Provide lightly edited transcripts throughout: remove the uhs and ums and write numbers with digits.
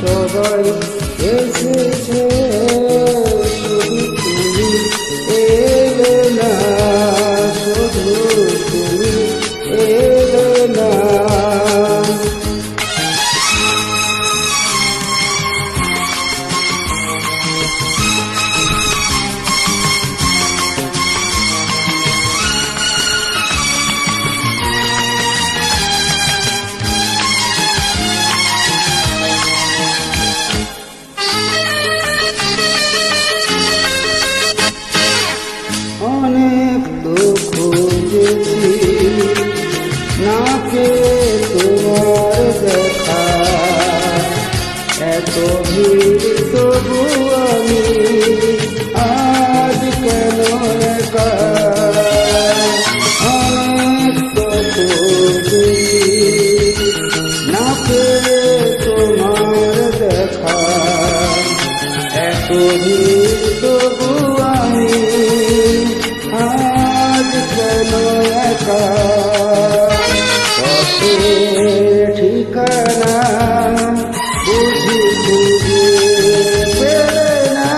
সবাই এসেছে, শুধু তুমি এলে না, শুধু তুমি এলে না। অনেক তো খুঁজেছি, না পেয়ে তোমার দেখা, এত ভিড় তবু আমি আজ কেন একা। অনেক তো খুঁজেছি, না পেয়ে তোমার দেখা, এত ভিড় তবু আমি আজ কেন একা। পথের ঠিকানা বুঝি বুঝি পেলে না,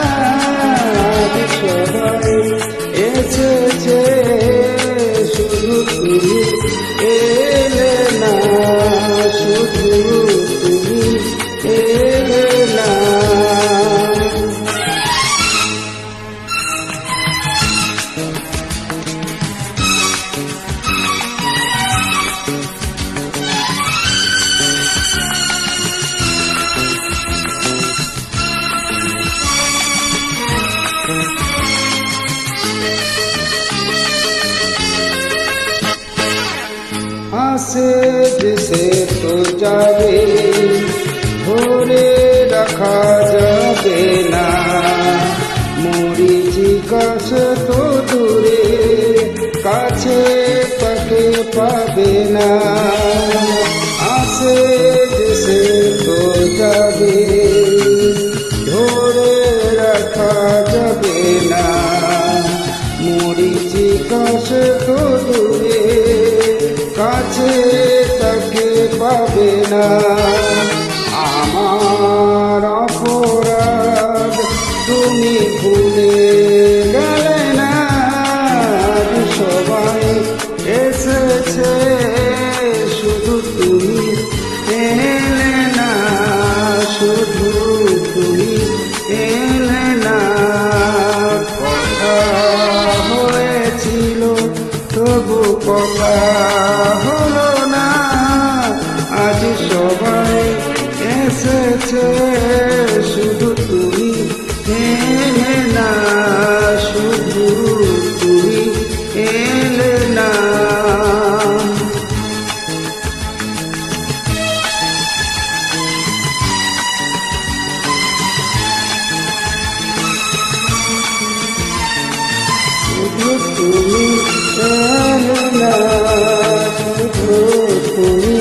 সবাই এসেছে, শুধু তুমি এলে না, শুধু তুমি এলে না। আসে দেশে তো যাবে, ধরে রাখা যাবে না, মরিচিকাশ তো দূরে, কাছে তাকে পাবে না। আসে দেশে তো যাবে, ধরে রাখা যাবে না, মরিচিকাশ তো দূরে, কাছে তাকে পাবে না। আমার অপরাধ তুমি ভুলে গেলে না, সবাই এসেছে, শুধু তুমি এলে না, শুধু তুমি এলে না। কথা হয়েছিল তবু কথা হলো না, আজ সবাই এসেছে, শুধু তুমি এলে না, শুধু তুমি এলে না। শুধু তুমি এলে না, শুধু তুমি